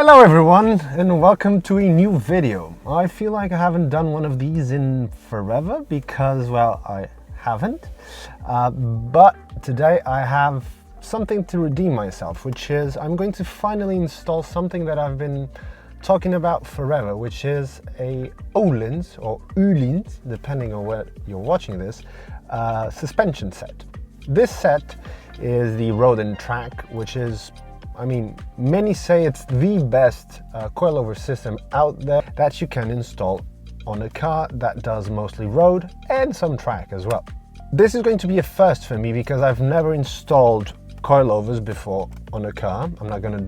Hello everyone and welcome to a new video. I feel like I haven't done one of these in forever because, well, I haven't. But today I have something to redeem myself, which is I'm going to finally install something that I've been talking about forever, which is a Öhlins or Öhlins, depending on where you're watching this, suspension set. This set is the Road and Track, which is, I mean, many say it's the best coilover system out there that you can install on a car that does mostly road and some track as well. This is going to be a first for me because I've never installed coilovers before on a car. I'm not going to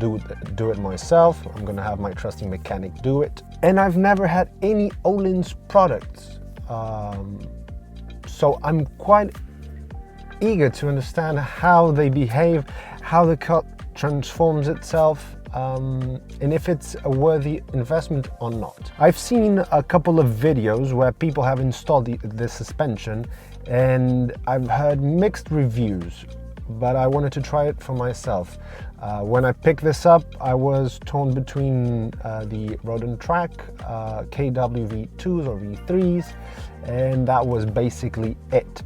do it myself. I'm going to have my trusty mechanic do it. And I've never had any Öhlins products. So I'm quite eager to understand how they behave, how the car transforms itself, and if it's a worthy investment or not. I've seen a couple of videos where people have installed this suspension and I've heard mixed reviews, but I wanted to try it for myself. When I picked this up, I was torn between the Road and Track, KW V2s or V3s, and that was basically it.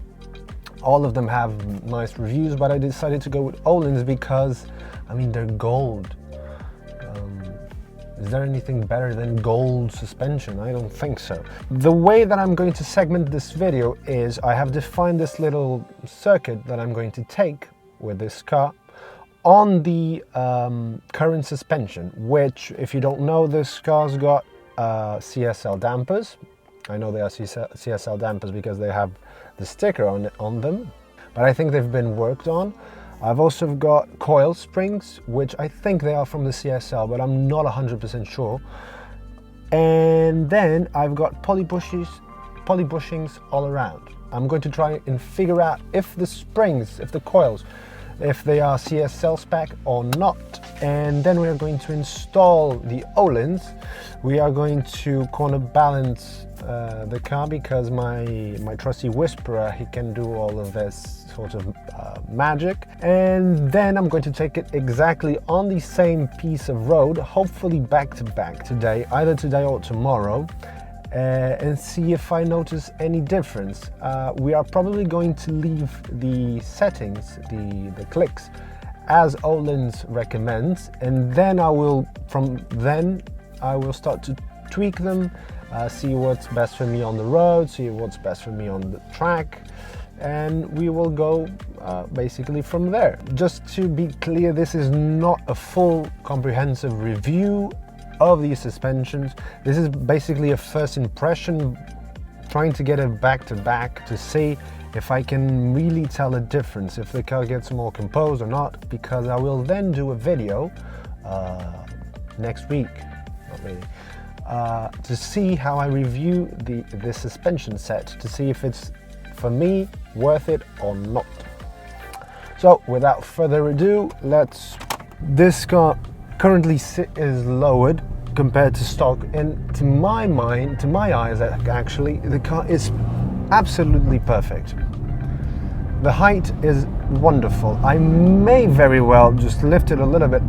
All of them have nice reviews, but I decided to go with Öhlins because, I mean, they're gold. Is there anything better than gold suspension? I don't think so. The way that I'm going to segment this video is I have defined this little circuit that I'm going to take with this car on the current suspension, which, if you don't know, this car's got CSL dampers. I know they are CSL dampers because they have the sticker on them, but I think they've been worked on. I've also got coil springs, which I think they are from the CSL, but I'm not 100% sure. And then I've got poly bushings all around. I'm going to try and figure out if the springs, if the coils, if they are CSL spec or not. And then we are going to install the Öhlins. We are going to corner balance the car because my trusty whisperer, he can do all of this sort of magic. And then I'm going to take it exactly on the same piece of road, hopefully back to back today, either today or tomorrow, and see if I notice any difference. We are probably going to leave the settings, the clicks, as Öhlins recommends, and then I will start to tweak them, see what's best for me on the road, see what's best for me on the track, and we will go basically from there. Just to be clear, this is not a full comprehensive review of these suspensions. This is basically a first impression, trying to get it back to back to see if I can really tell a difference, if the car gets more composed or not, because I will then do a video next week, not really, to see how I review the suspension set, to see if it's, for me, worth it or not. So without further ado, this car currently is lowered compared to stock, and to my mind, to my eyes actually, the car is absolutely perfect. The height is wonderful. I may very well just lift it a little bit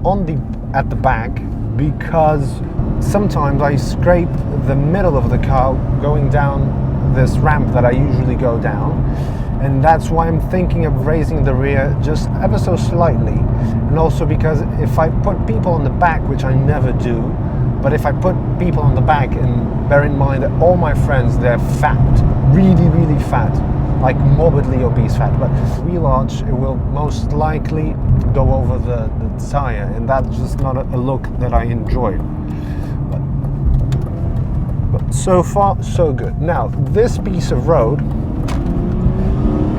at the back, because sometimes I scrape the middle of the car going down this ramp that I usually go down, and that's why I'm thinking of raising the rear just ever so slightly. And also because if I put people on the back, which I never do, but if I put people on the back, and bear in mind that all my friends, they're fat, really fat, like morbidly obese fat, but wheel arch, it will most likely go over the tire, and that's just not a look that I enjoy. But so far, so good. Now, this piece of road,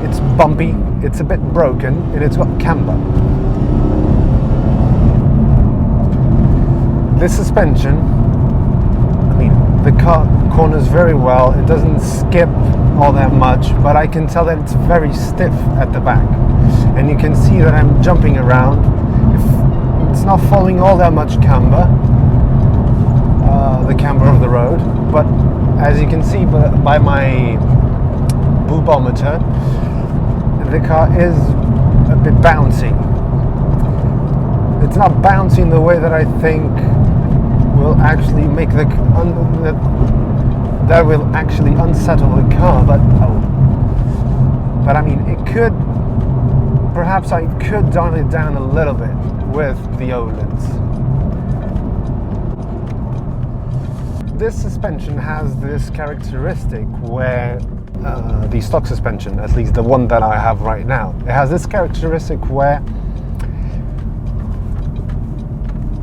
it's bumpy, it's a bit broken, and it's got camber. This suspension, I mean, the car corners very well, it doesn't skip all that much, but I can tell that it's very stiff at the back. And you can see that I'm jumping around. It's not following all that much camber, the camber of the road, but as you can see by my boobometer, the car is a bit bouncy. It's not bouncy in the way that I think will actually make that will actually unsettle the car. But I mean, it could. Perhaps I could dial it down a little bit with the Öhlins. This suspension has this characteristic where the stock suspension, at least the one that I have right now, it has this characteristic where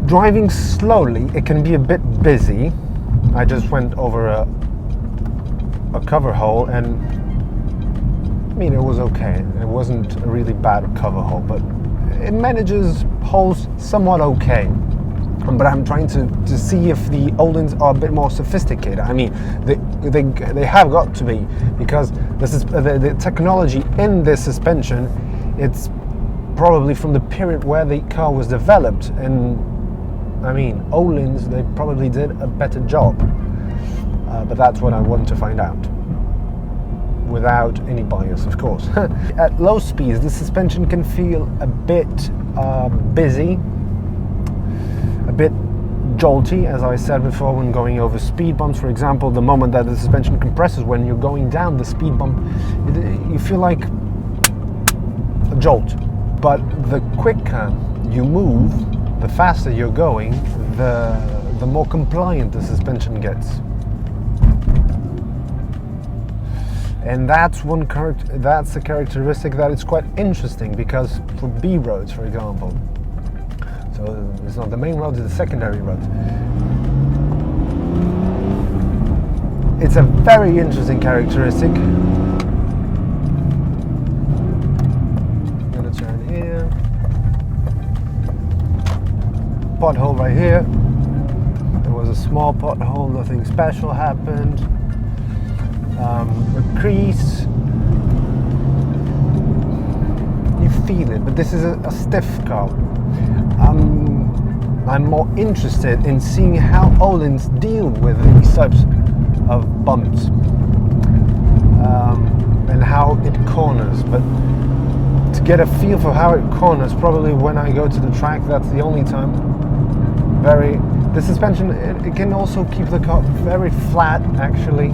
driving slowly it can be a bit busy. I just went over a cover hole, and I mean, it was okay. It wasn't a really bad cover hole, but it manages holes somewhat okay. But I'm trying to see if the Öhlins are a bit more sophisticated. I mean, they have got to be, because this is the technology in this suspension. It's probably from the period where the car was developed, and I mean, Öhlins, they probably did a better job. But that's what I want to find out, without any bias, of course. At low speeds, the suspension can feel a bit busy, a bit jolty, as I said before, when going over speed bumps. For example, the moment that the suspension compresses when you're going down the speed bump, you feel like a jolt. But the quicker you move, the faster you're going, the more compliant the suspension gets. And that's a characteristic that is quite interesting, because for B roads, for example, so it's not the main roads, it's the secondary roads, it's a very interesting characteristic. I'm gonna turn here, pothole right here. There was a small pothole, nothing special happened. A crease, you feel it, but this is a stiff car. I'm more interested in seeing how Öhlins deal with these types of bumps and how it corners. But to get a feel for how it corners, probably when I go to the track, that's the only time. The suspension, it can also keep the car very flat, actually.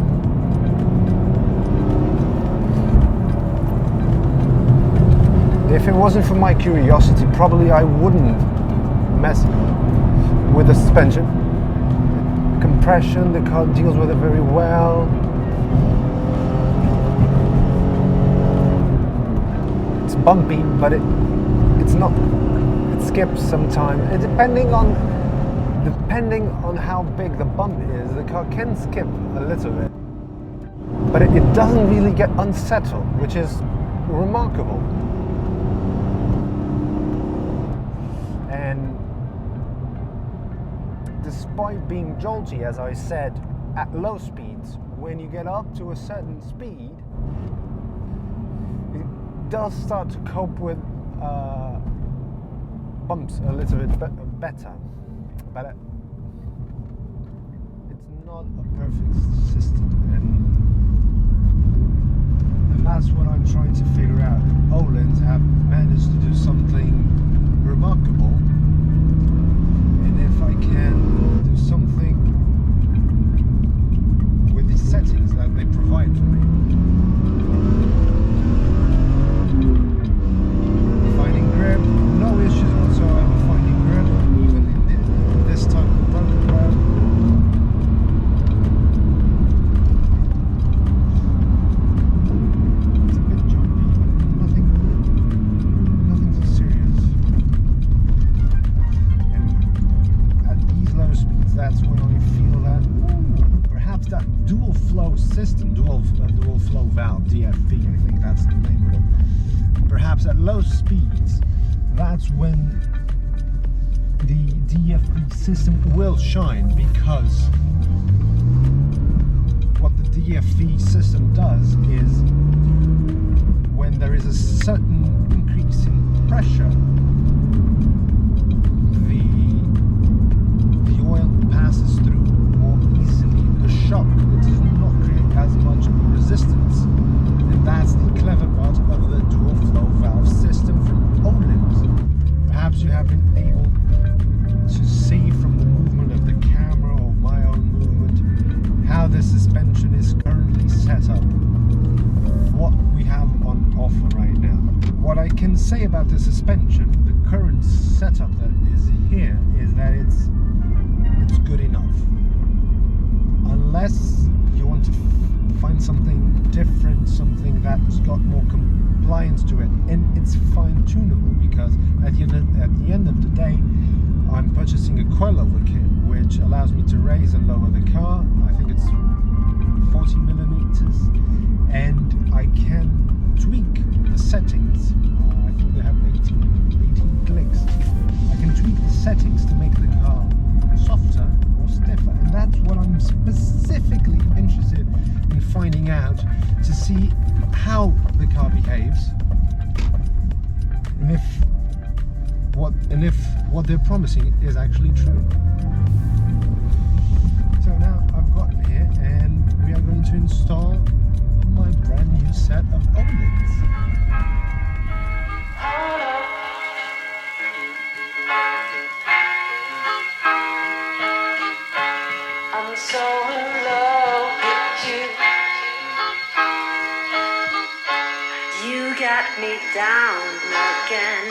If it wasn't for my curiosity, probably I wouldn't mess with the suspension. Compression, the car deals with it very well. It's bumpy, but it's not. It skips sometimes. Depending on how big the bump is, the car can skip a little bit. But it doesn't really get unsettled, which is remarkable. And despite being jolty, as I said, at low speeds, when you get up to a certain speed, it does start to cope with bumps a little bit better. But it's not a perfect system, and that's what I'm trying to figure out. Öhlins have managed to do something remarkable, and if I can do something with the settings that they provide for me, finding grip, no issues whatsoever finding grip, even in this type of broken road. It's a bit jumpy, but nothing too serious. And at these low speeds, that's when I feel that perhaps that dual flow system, dual flow valve, DFV, I think that's the name of it. Perhaps at low speeds, that's when the DFV system will shine, because what the DFV system does is, when there is a certain increase in pressure, the oil passes through more easily. The shock, it does not create as much resistance, and that's the clever part of the dual flow valve system from Öhlins. Perhaps you have been able to see from the movement of the cam say about the suspension, the current setup that is here, is that it's good enough. Unless you want to find something different, something that's got more compliance to it, and it's fine-tunable, because at the end of the day, I'm purchasing a coilover kit which allows me to raise and lower the car. I think it's 40 millimeters, and I can tweak the settings. I think they have 18 clicks. I can tweak the settings to make the car softer or stiffer, and that's what I'm specifically interested in finding out, to see how the car behaves, and if what they're promising is actually true. So now I've gotten here, and we are going to install my brand new set of Öhlins. I'm so in love with you. You got me down again.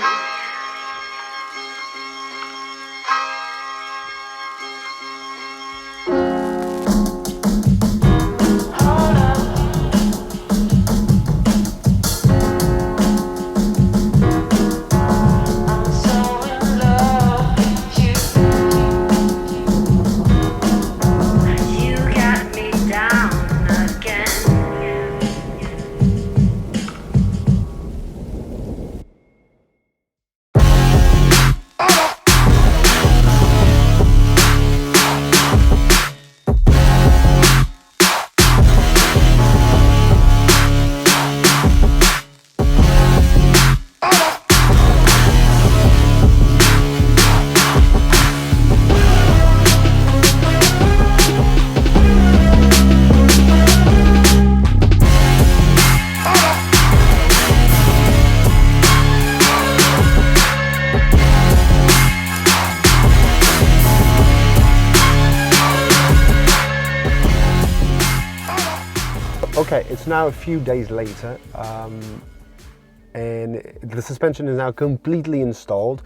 Okay, it's now a few days later, and the suspension is now completely installed.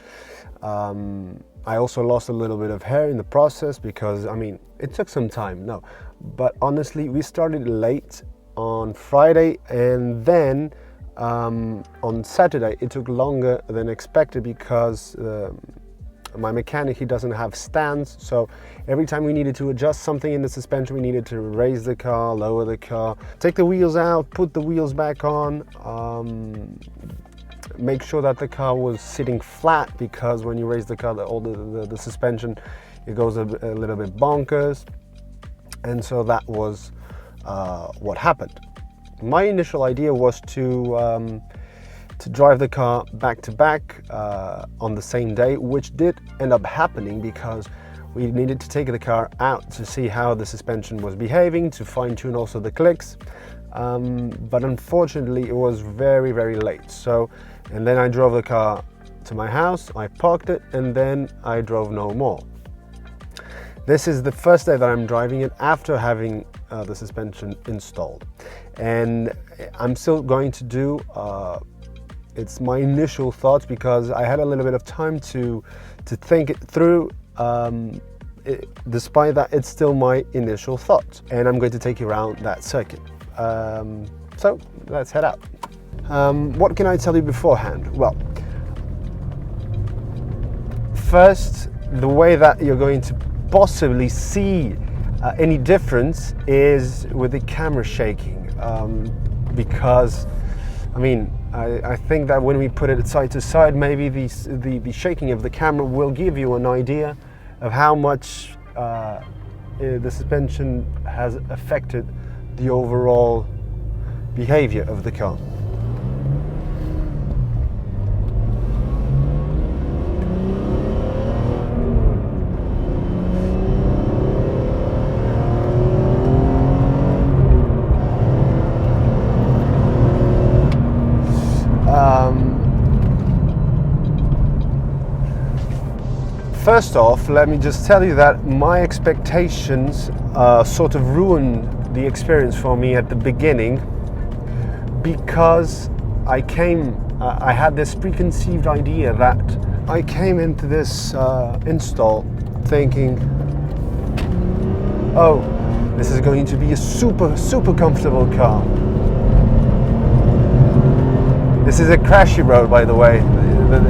I also lost a little bit of hair in the process because, I mean, it took some time, no. But honestly, we started late on Friday, and then on Saturday it took longer than expected because my mechanic, he doesn't have stands, so every time we needed to adjust something in the suspension, we needed to raise the car, lower the car, take the wheels out, put the wheels back on, make sure that the car was sitting flat, because when you raise the car, the suspension, it goes a little bit bonkers. And so that was what happened. My initial idea was to drive the car back to back on the same day, which did end up happening because we needed to take the car out to see how the suspension was behaving, to fine-tune also the clicks. But unfortunately, it was very, very late. And then I drove the car to my house, I parked it, and then I drove no more. This is the first day that I'm driving it after having the suspension installed. And I'm still going to do it's my initial thoughts, because I had a little bit of time to think it through. Despite that, it's still my initial thoughts, and I'm going to take you around that circuit. So let's head out. What can I tell you beforehand? Well, first, the way that you're going to possibly see any difference is with the camera shaking, because I mean, I think that when we put it side to side, maybe the shaking of the camera will give you an idea of how much the suspension has affected the overall behavior of the car. First off, let me just tell you that my expectations sort of ruined the experience for me at the beginning, because I came I had this preconceived idea that I came into this install thinking, oh, this is going to be a super comfortable car. This is a crashy road, by the way.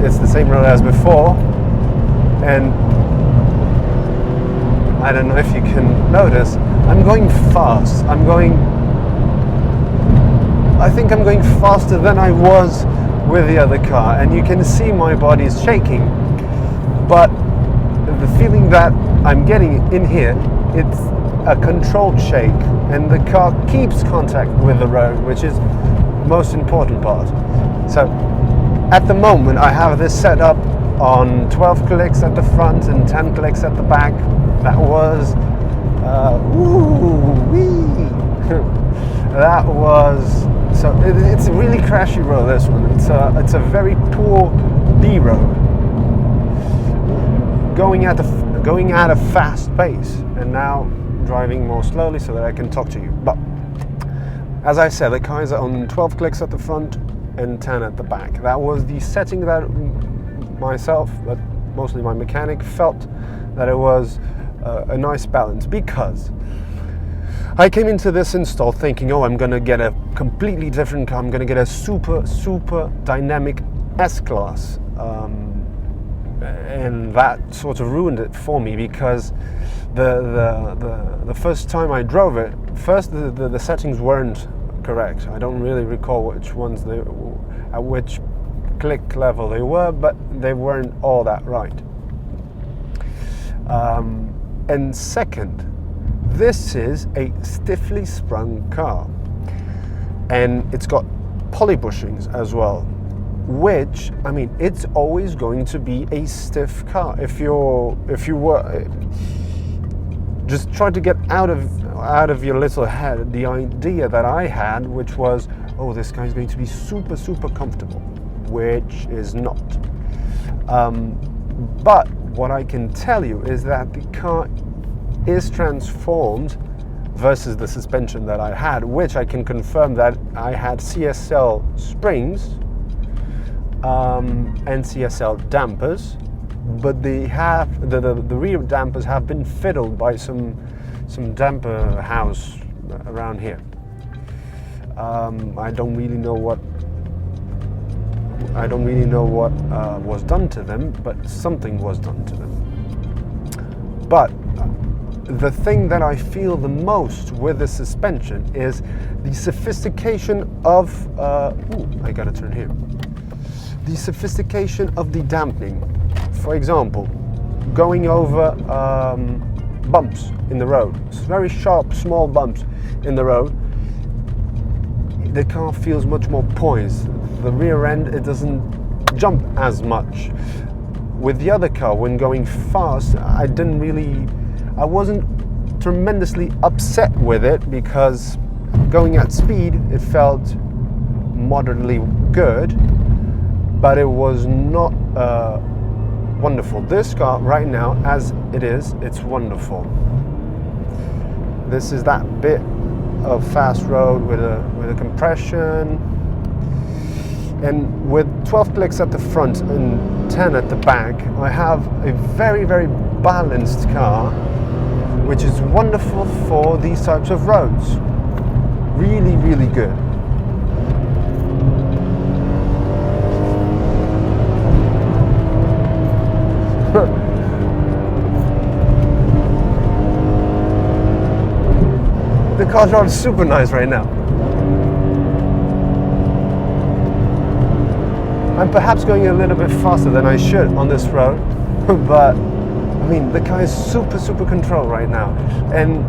It's the same road as before, and I don't know if you can notice, I'm going fast. I think I'm going faster than I was with the other car, and you can see my body is shaking, but the feeling that I'm getting in here, it's a controlled shake, and the car keeps contact with the road, which is the most important part. So at the moment I have this set up on 12 clicks at the front and 10 clicks at the back. That was that was, so it's a really crashy road, this one. It's a very poor B road, going at a fast pace, and now driving more slowly so that I can talk to you. But as I said, the car is on 12 clicks at the front and 10 at the back. That was the setting that myself, but mostly my mechanic, felt that it was a nice balance, because I came into this install thinking, oh, I'm gonna get a completely different car. I'm gonna get a super dynamic S-Class, and that sort of ruined it for me, because the first time I drove it, first the settings weren't correct. I don't really recall which ones at which click level they were, but they weren't all that right. And second, this is a stiffly sprung car, and it's got poly bushings as well, which, I mean, it's always going to be a stiff car. If you were just try to get out of your little head the idea that I had, which was, oh, this guy is going to be super comfortable, which is not. But what I can tell you is that the car is transformed versus the suspension that I had, which I can confirm that I had CSL springs and CSL dampers, but they have the rear dampers have been fiddled by some damper house around here. I don't really know what was done to them, but something was done to them. But the thing that I feel the most with the suspension is the sophistication of I gotta turn here. The sophistication of the dampening. For example, going over bumps in the road, very sharp, small bumps in the road, the car feels much more poised. The rear end, it doesn't jump as much. With the other car, when going fast, I wasn't tremendously upset with it, because going at speed, it felt moderately good, but it was not wonderful. This car right now, as it is, it's wonderful. This is that bit of fast road with a compression, and with 12 clicks at the front and 10 at the back, I have a very balanced car, which is wonderful for these types of roads. Really good. The car drives super nice right now. I'm perhaps going a little bit faster than I should on this road, but I mean, the car is super controlled right now. And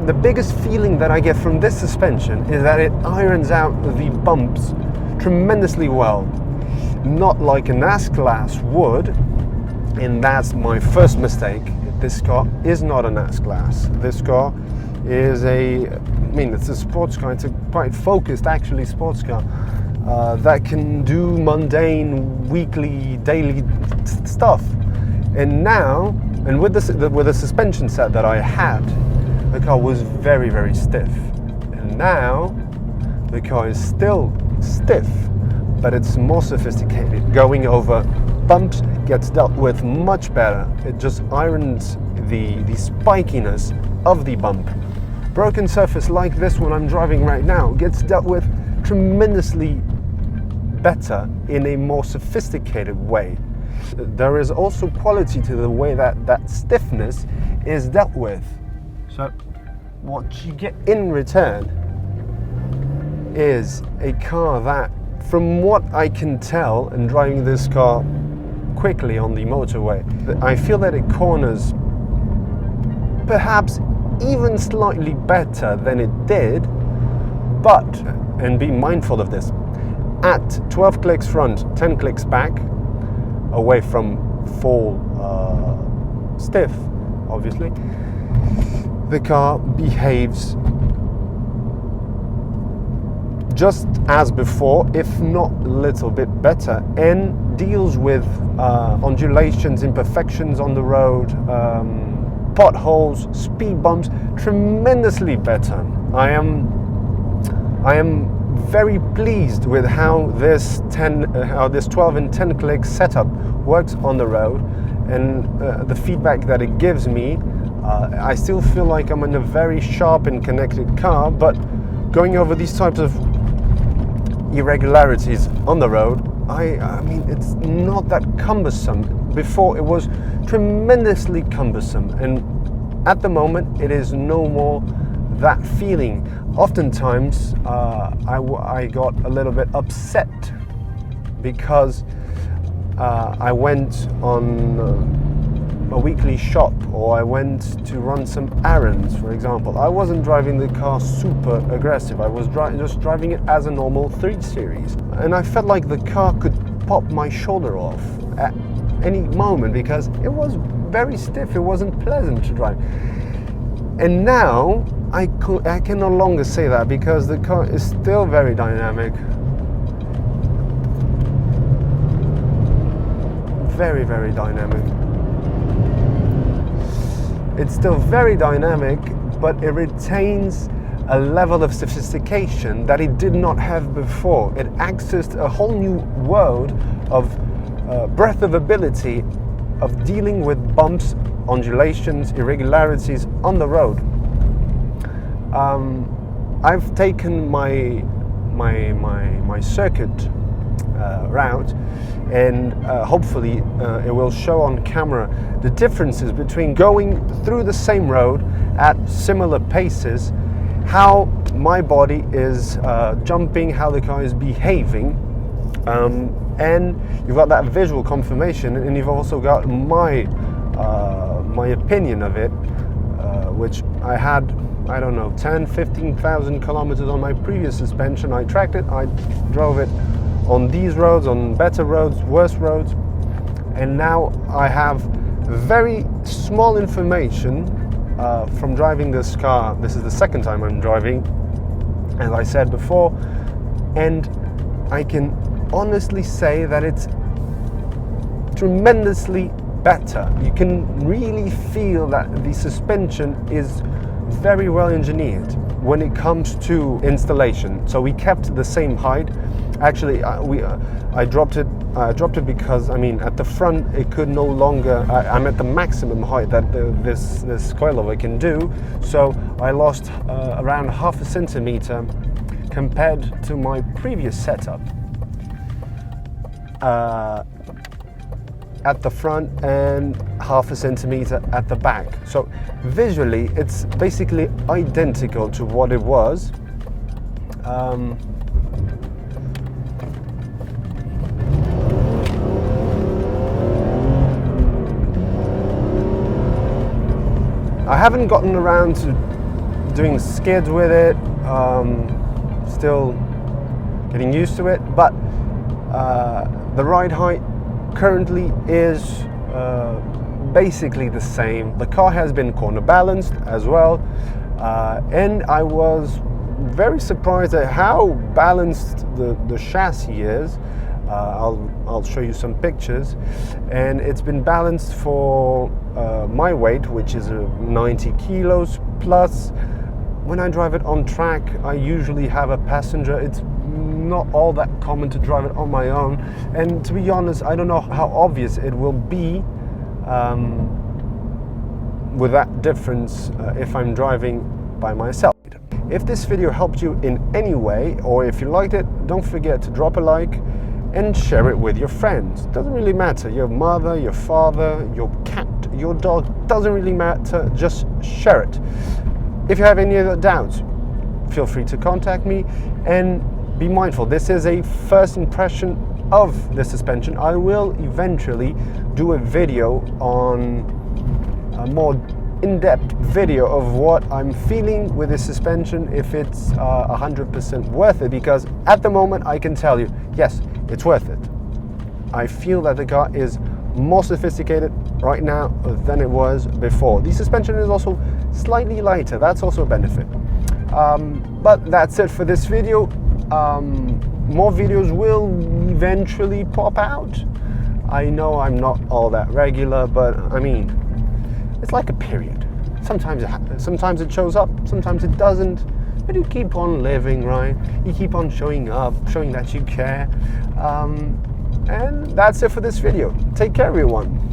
the biggest feeling that I get from this suspension is that it irons out the bumps tremendously well. Not like an S-Class would, and that's my first mistake. This car is not an S-Class. This car is it's a sports car. It's a quite focused, actually, sports car that can do mundane, weekly, daily stuff. And now, and with the suspension set that I had, the car was very stiff. And now, the car is still stiff, but it's more sophisticated. Going over bumps gets dealt with much better. It just irons the spikiness of the bump. Broken surface like this one I'm driving right now gets dealt with tremendously better in a more sophisticated way. There is also quality to the way that stiffness is dealt with. So what you get in return is a car that, from what I can tell and driving this car quickly on the motorway, I feel that it corners perhaps even slightly better than it did, but, and be mindful of this, at 12 clicks front, 10 clicks back, away from full stiff, obviously, the car behaves just as before, if not a little bit better, and deals with undulations, imperfections on the road, potholes, speed bumps tremendously better. I am very pleased with how this 12 and 10 click setup works on the road, and the feedback that it gives me. I still feel like I'm in a very sharp and connected car, but going over these types of irregularities on the road, I mean, it's not that cumbersome. Before it was tremendously cumbersome, and at the moment it is no more that feeling. Oftentimes I got a little bit upset because I went on a weekly shop, or I went to run some errands, for example. I wasn't driving the car super aggressive. I was just driving it as a normal 3 Series. And I felt like the car could pop my shoulder off at any moment because it was very stiff. It wasn't pleasant to drive. And now I can no longer say that because the car is still very dynamic. Very, very dynamic. It's still very dynamic, but it retains a level of sophistication that it did not have before. It accessed a whole new world of breadth of ability of dealing with bumps, undulations, irregularities on the road. I've taken my circuit route, and hopefully it will show on camera the differences between going through the same road at similar paces, how my body is jumping, how the car is behaving, and you've got that visual confirmation, and you've also got my opinion of it, which I had, I don't know, 10-15,000 kilometers on my previous suspension. I tracked it, I drove it on these roads, on better roads, worse roads, and now I have very small information from driving this car. This is the second time I'm driving, as I said before, and I can honestly say that it's tremendously better. You can really feel that the suspension is very well engineered when it comes to installation. So we kept the same height. Actually, I dropped it because, I mean, at the front it could no longer. I'm at the maximum height that this coilover can do. So I lost around 0.5 centimeter compared to my previous setup at the front, and 0.5 centimeter at the back. So visually it's basically identical to what it was. I haven't gotten around to doing skids with it, still getting used to it, but the ride height currently is basically the same. The car has been corner balanced as well, and I was very surprised at how balanced the chassis is. I'll show you some pictures, and it's been balanced for my weight, which is 90 kilos plus. When I drive it on track, I usually have a passenger. It's not all that common to drive it on my own, and to be honest, I don't know how obvious it will be with that difference if I'm driving by myself. If this video helped you in any way, or if you liked it, don't forget to drop a like and share it with your friends. Doesn't really matter, your mother, your father, your cat, your dog, doesn't really matter, just share it. If you have any other doubts, feel free to contact me, and be mindful, this is a first impression of the suspension. I will eventually do a video on a more in-depth video of what I'm feeling with this suspension, if it's 100% worth it, because at the moment I can tell you, yes, it's worth it. I feel that the car is more sophisticated right now than it was before. The suspension is also slightly lighter, that's also a benefit. But that's it for this video. More videos will eventually pop out. I know I'm not all that regular, but I mean, it's like a period. Sometimes it happens, sometimes it shows up, sometimes it doesn't, but you keep on living, right? You keep on showing up, showing that you care. And that's it for this video. Take care, everyone.